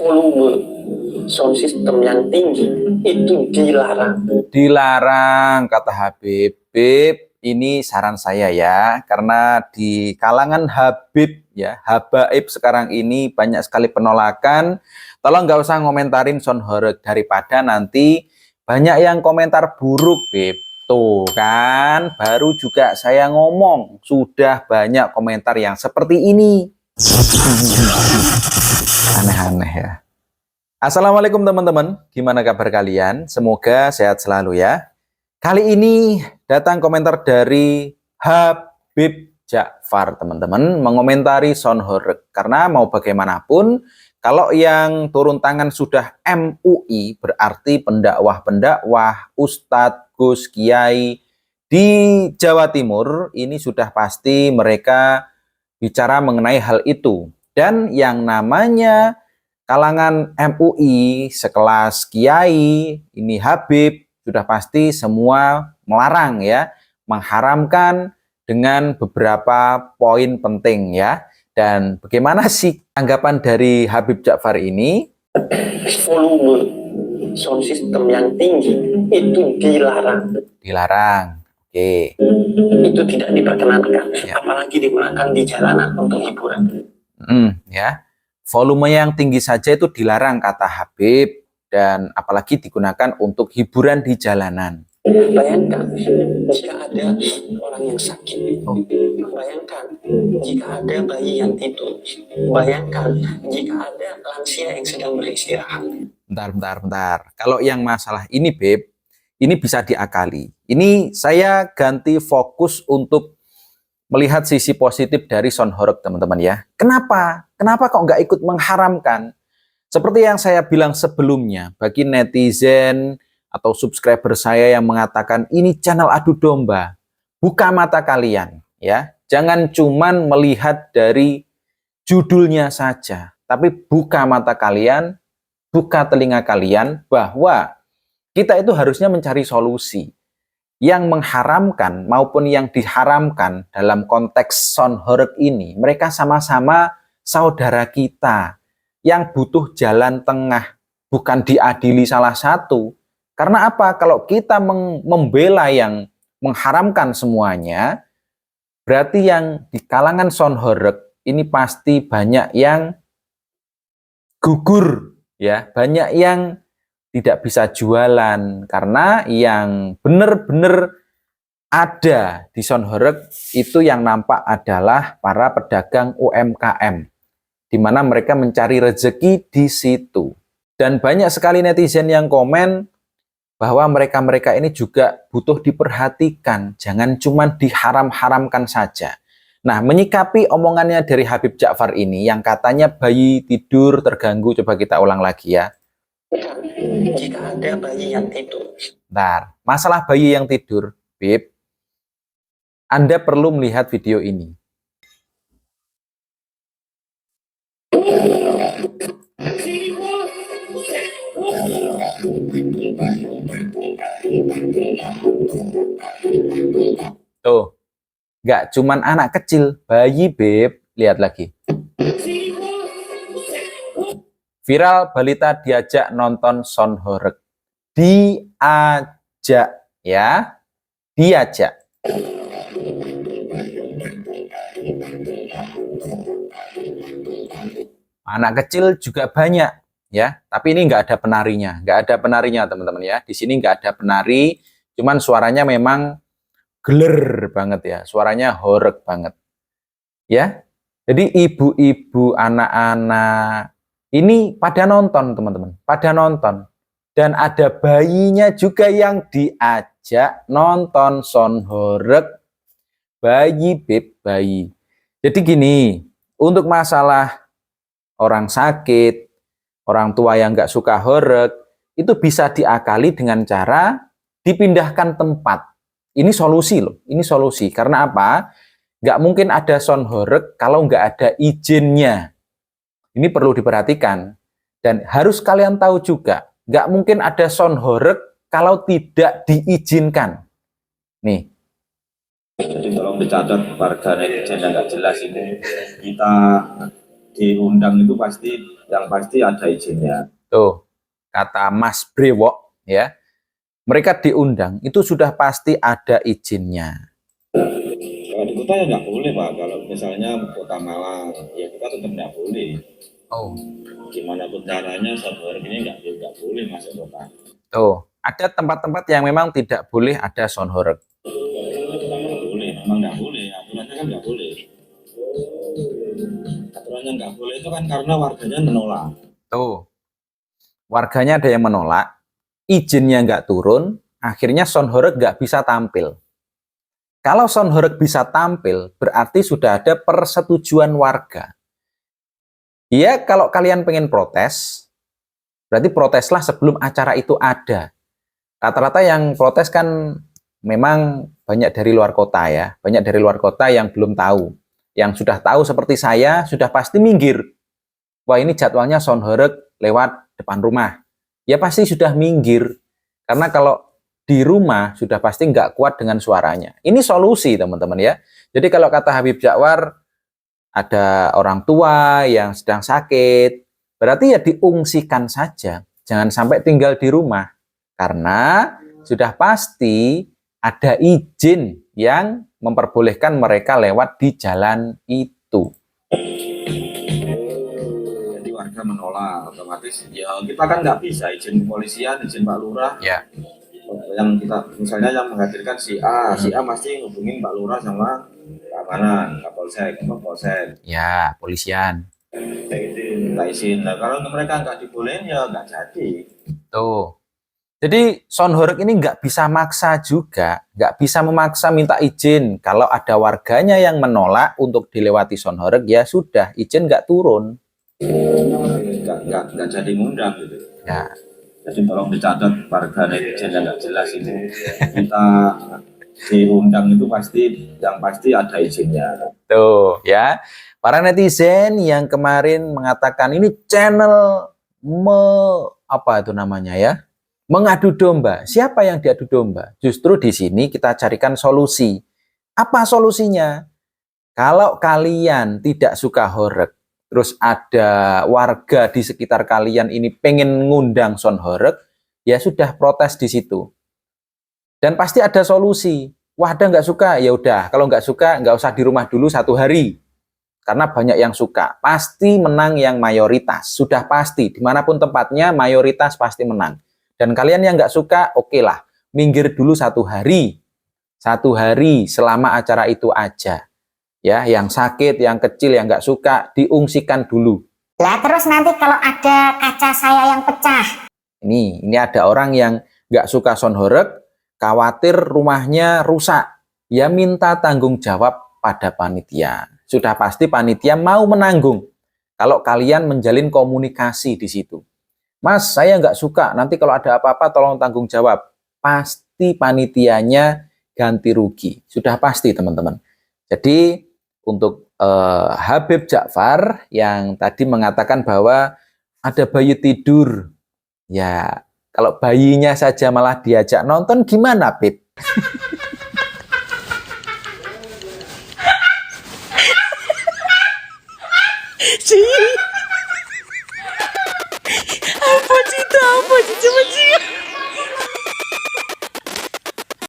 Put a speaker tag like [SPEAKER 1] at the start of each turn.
[SPEAKER 1] volume sound system yang tinggi itu dilarang.
[SPEAKER 2] Dilarang, kata Habib. Bib, ini saran saya ya, karena di kalangan Habib ya, habaib sekarang ini banyak sekali penolakan. Tolong nggak usah ngomentarin sound horeg, daripada nanti banyak yang komentar buruk, Bib. Tuh kan, baru juga saya ngomong, sudah banyak komentar yang seperti ini. Aneh-aneh ya. Assalamualaikum teman-teman, gimana kabar kalian? Semoga sehat selalu ya. Kali ini datang komentar dari Habib Ja'far, teman-teman, mengomentari sound horeg. Karena mau bagaimanapun, kalau yang turun tangan sudah MUI, berarti pendakwah-pendakwah, ustadz, gus, kiai di Jawa Timur, ini sudah pasti mereka bicara mengenai hal itu. Dan yang namanya kalangan MUI, sekelas kiai, ini Habib, sudah pasti semua melarang ya, mengharamkan dengan beberapa poin penting ya. Dan bagaimana sih tanggapan dari Habib Ja'far ini?
[SPEAKER 1] Volume sound system yang tinggi itu dilarang.
[SPEAKER 2] Dilarang, oke.
[SPEAKER 1] Itu tidak diperkenankan, ya. Apalagi digunakan di jalanan untuk hiburan.
[SPEAKER 2] Ya, volume yang tinggi saja itu dilarang, kata Habib, dan apalagi digunakan untuk hiburan di jalanan.
[SPEAKER 1] Bayangkan jika ada orang yang sakit, bayangkan jika ada bayi yang tidur, bayangkan jika ada lansia yang sedang beristirahat.
[SPEAKER 2] Bentar. Kalau yang masalah ini, Beb, ini bisa diakali. Ini saya ganti fokus untuk melihat sisi positif dari sound horeg, teman-teman ya. Kenapa? Kenapa kok nggak ikut mengharamkan? Seperti yang saya bilang sebelumnya, bagi netizen atau subscriber saya yang mengatakan ini channel adu domba, buka mata kalian ya. Jangan cuman melihat dari judulnya saja, tapi buka mata kalian, buka telinga kalian, bahwa kita itu harusnya mencari solusi. Yang mengharamkan maupun yang diharamkan dalam konteks sound horeg ini, mereka sama-sama saudara kita yang butuh jalan tengah, bukan diadili salah satu. Karena apa? Kalau kita membela yang mengharamkan semuanya, berarti yang di kalangan sound horeg ini pasti banyak yang gugur ya, banyak yang tidak bisa jualan, karena yang benar-benar ada di sound horeg itu yang nampak adalah para pedagang UMKM, di mana mereka mencari rezeki di situ. Dan banyak sekali netizen yang komen bahwa mereka-mereka ini juga butuh diperhatikan, jangan cuma diharam-haramkan saja. Nah, menyikapi omongannya dari Habib Ja'far ini yang katanya bayi tidur terganggu, coba kita ulang lagi ya.
[SPEAKER 1] Jika ada bayi yang tidur.
[SPEAKER 2] Bentar, masalah bayi yang tidur, Bib, Anda perlu melihat video ini. Tuh, nggak cuman anak kecil, bayi, Beb. Lihat lagi. Viral balita diajak nonton sound horeg. Diajak ya, diajak. Anak kecil juga banyak ya, tapi ini nggak ada penarinya, teman-teman ya. Di sini nggak ada penari, cuman suaranya memang geler banget ya, suaranya horeg banget ya. Jadi ibu-ibu, anak-anak ini pada nonton, teman-teman, pada nonton. Dan ada bayinya juga yang diajak nonton sound horeg. Bayi, Beb, bayi. Jadi gini, untuk masalah orang sakit, orang tua yang nggak suka horeg, itu bisa diakali dengan cara dipindahkan tempat. Ini solusi loh, ini solusi. Karena apa? Nggak mungkin ada sound horeg kalau nggak ada izinnya. Ini perlu diperhatikan. Dan harus kalian tahu juga, nggak mungkin ada sound horeg kalau tidak diizinkan. Nih.
[SPEAKER 3] Jadi tolong dicatat warga netizen yang nggak jelas ini. Kita diundang itu pasti yang pasti ada izinnya.
[SPEAKER 2] Tuh, kata Mas Brewok ya. Mereka diundang itu sudah pasti ada izinnya.
[SPEAKER 3] Kalau di kota ya nggak boleh Pak. Kalau misalnya kota Malang, ya kita tetap nggak boleh.
[SPEAKER 2] Oh.
[SPEAKER 3] Gimana pun caranya soundwork ini nggak boleh masuk kota.
[SPEAKER 2] Tuh, ada tempat-tempat yang memang tidak boleh ada sound horeg.
[SPEAKER 3] Nggak boleh, memang nggak boleh. Aturannya kan nggak boleh. Aturannya nggak boleh itu kan karena warganya menolak.
[SPEAKER 2] Tuh, warganya ada yang menolak, izinnya nggak turun, akhirnya sound horeg nggak bisa tampil. Kalau sound horeg bisa tampil, berarti sudah ada persetujuan warga. Ya, kalau kalian pengen protes, berarti proteslah sebelum acara itu ada. Rata-rata yang protes kan memang banyak dari luar kota ya, banyak dari luar kota yang belum tahu. Yang sudah tahu seperti saya, sudah pasti minggir. Wah, ini jadwalnya sound horeg lewat depan rumah. Ya pasti sudah minggir. Karena kalau di rumah sudah pasti nggak kuat dengan suaranya. Ini solusi teman-teman ya. Jadi kalau kata Habib Jakwar, ada orang tua yang sedang sakit, berarti ya diungsikan saja. Jangan sampai tinggal di rumah. Karena sudah pasti ada izin yang memperbolehkan mereka lewat di jalan itu.
[SPEAKER 3] Jadi warga menolak, otomatis ya kita kan nggak bisa izin kepolisian, izin Pak Lurah.
[SPEAKER 2] Ya.
[SPEAKER 3] Yang kita misalnya yang menghadirkan si A pasti hubungin Pak Lurah sama keamanan, Kapolsek, Polsek.
[SPEAKER 2] Ya, polisian.
[SPEAKER 3] Minta izin. Nah, kalau mereka nggak dibolehin ya nggak jadi.
[SPEAKER 2] Tuh. Jadi sound horeg ini nggak bisa maksa juga, nggak bisa memaksa minta izin. Kalau ada warganya yang menolak untuk dilewati sound horeg, ya sudah, izin nggak turun.
[SPEAKER 3] Nggak jadi ngundang gitu.
[SPEAKER 2] Ya.
[SPEAKER 3] Jadi tolong dicatat warga netizen yang nggak jelas itu. Kita diundang itu pasti yang pasti ada izinnya.
[SPEAKER 2] Tuh ya, para netizen yang kemarin mengatakan ini channel apa itu namanya ya? Mengadu domba. Siapa yang diadu domba? Justru di sini kita carikan solusi. Apa solusinya? Kalau kalian tidak suka horeg, terus ada warga di sekitar kalian ini pengen ngundang sound horeg, ya sudah protes di situ. Dan pasti ada solusi. Wah, ada nggak suka? Ya udah, kalau nggak suka nggak usah di rumah dulu 1 hari. Karena banyak yang suka. Pasti menang yang mayoritas. Sudah pasti. Dimanapun tempatnya, mayoritas pasti menang. Dan kalian yang nggak suka, oke lah, minggir dulu 1 hari. 1 hari selama acara itu aja. Ya, yang sakit, yang kecil, yang nggak suka, diungsikan dulu.
[SPEAKER 4] Lah terus nanti kalau ada kaca saya yang pecah.
[SPEAKER 2] Ini ada orang yang nggak suka sound horeg, khawatir rumahnya rusak. Ya minta tanggung jawab pada panitia. Sudah pasti panitia mau menanggung. Kalau kalian menjalin komunikasi di situ. Mas, saya nggak suka, nanti kalau ada apa-apa tolong tanggung jawab. Pasti panitianya ganti rugi. Sudah pasti teman-teman. Jadi untuk Habib Jakwar yang tadi mengatakan bahwa ada bayi tidur. Ya, kalau bayinya saja malah diajak nonton gimana, Beb?